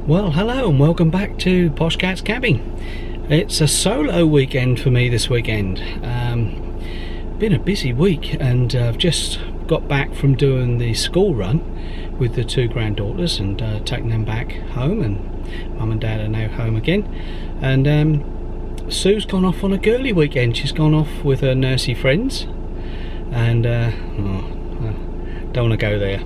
Well, hello and welcome back to Posh Cat's Cabbing. It's a solo weekend for me this weekend. Been a busy week, and I've just got back from doing the school run with the two granddaughters and taking them back home, and mum and dad are now home again. And Sue's gone off on a girly weekend. She's gone off with her nursey friends, and don't want to go there.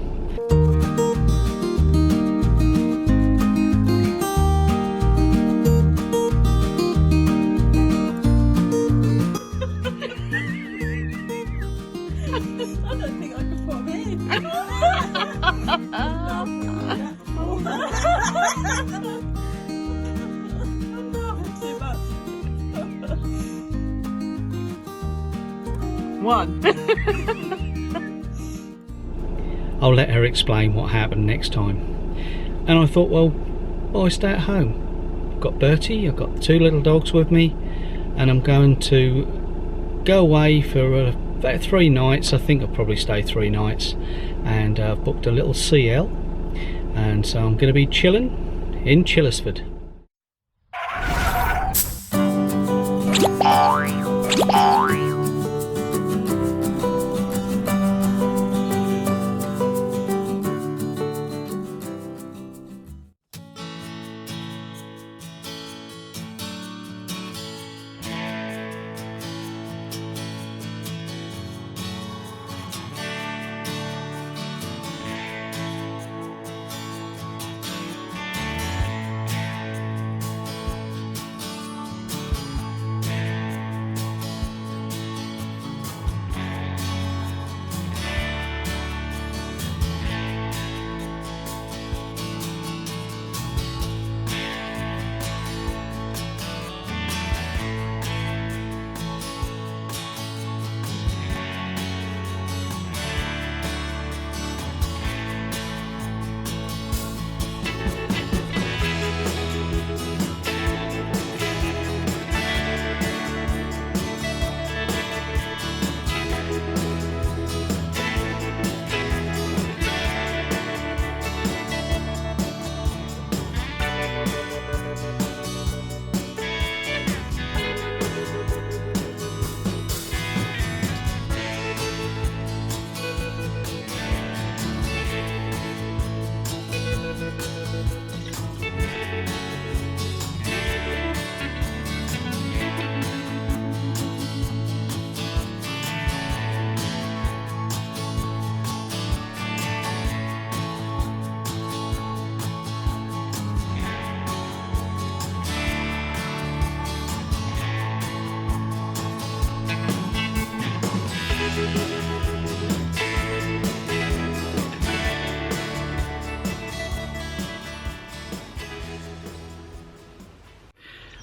I'll let her explain what happened next time. And I thought, well, I stay at home. I've got Bertie, I've got two little dogs with me, and I'm going to go away for about 3 nights. I think I'll probably stay 3 nights, and I've booked a little CL, and so I'm going to be chilling in Chillesford.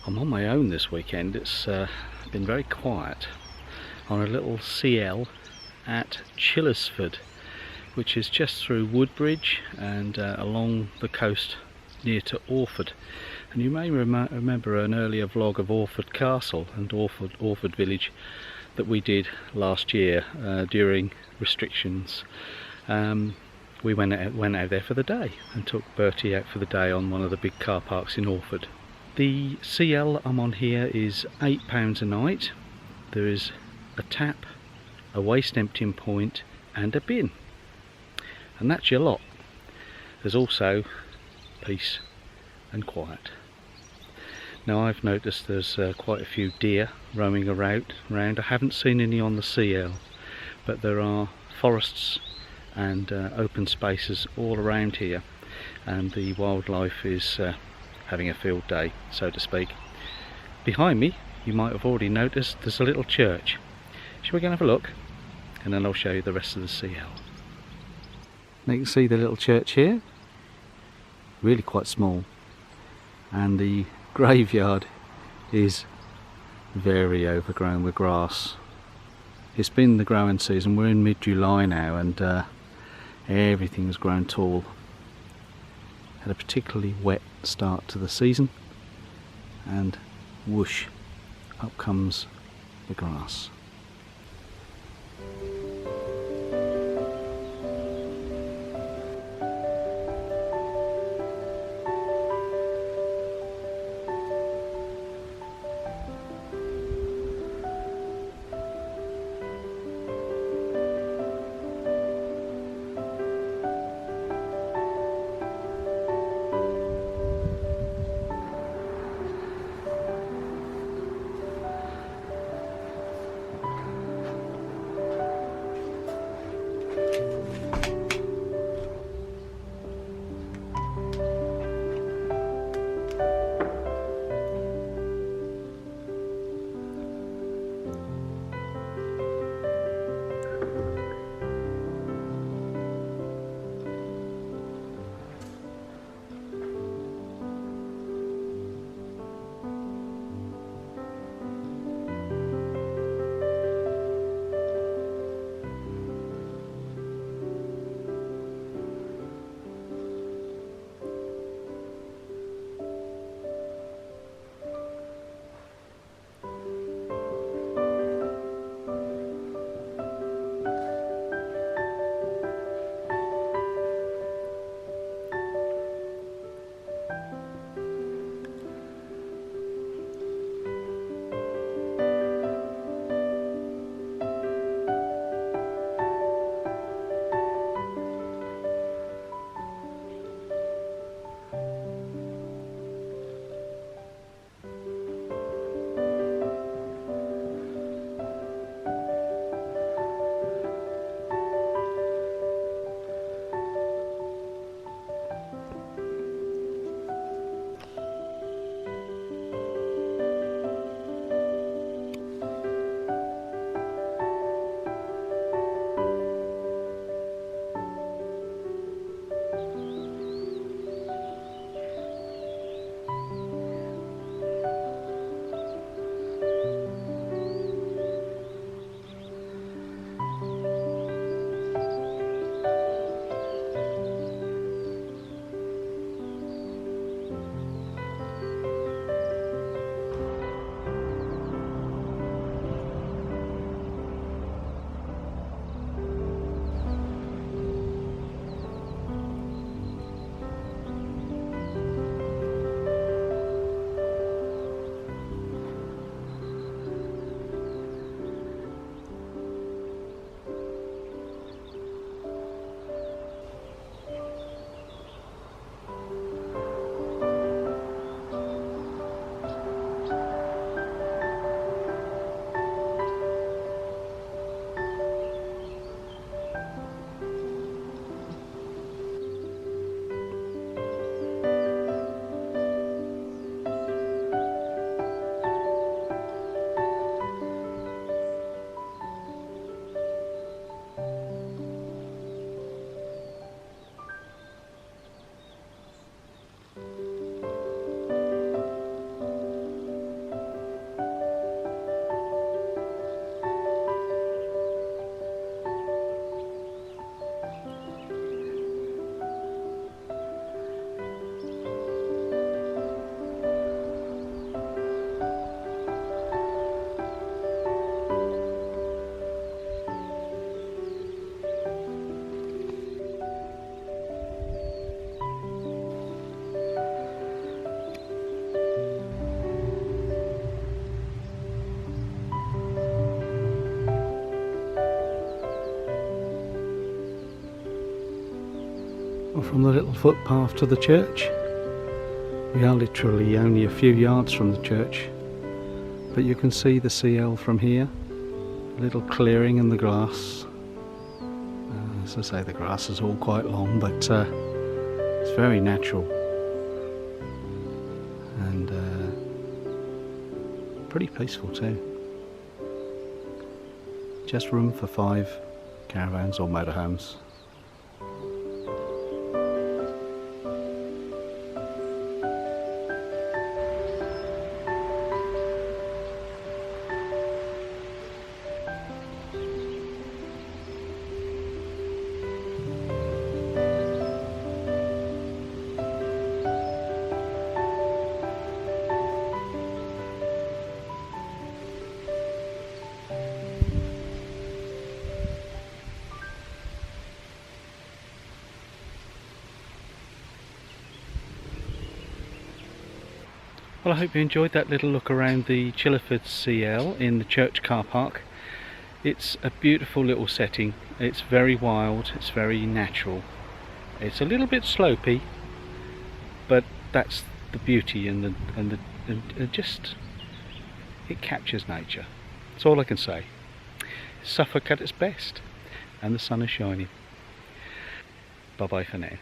I'm on my own this weekend. It's been very quiet on a little CL at Chillesford, which is just through Woodbridge and along the coast near to Orford. And you may remember an earlier vlog of Orford Castle and Orford Village that we did last year during restrictions. We went out there for the day and took Bertie out for the day on one of the big car parks in Orford. The CL I'm on here is £8 a night. There is a tap, a waste emptying point and a bin, and that's your lot. There's also peace and quiet. Now I've noticed there's quite a few deer roaming around. I haven't seen any on the CL, but there are forests and open spaces all around here, and the wildlife is having a field day, so to speak. Behind me, you might have already noticed, there's a little church. Shall we go and have a look, and then I'll show you the rest of the CL. Now you can see the little church here, really quite small, and the graveyard is very overgrown with grass. It's been the growing season. We're in mid-July now, and everything's grown tall. Had a particularly wet start to the season, and whoosh, up comes the grass. from the little footpath to the church. We are literally only a few yards from the church, but you can see the CL from here. A little clearing in the grass. As I say, the grass is all quite long, but it's very natural and pretty peaceful too. Just room for 5 caravans or motorhomes. Well, I hope you enjoyed that little look around the Chillesford CL in the church car park. It's a beautiful little setting. It's very wild, it's very natural. It's a little bit slopey, but that's the beauty and just it captures nature. That's all I can say. Suffolk at its best, and the sun is shining. Bye bye for now.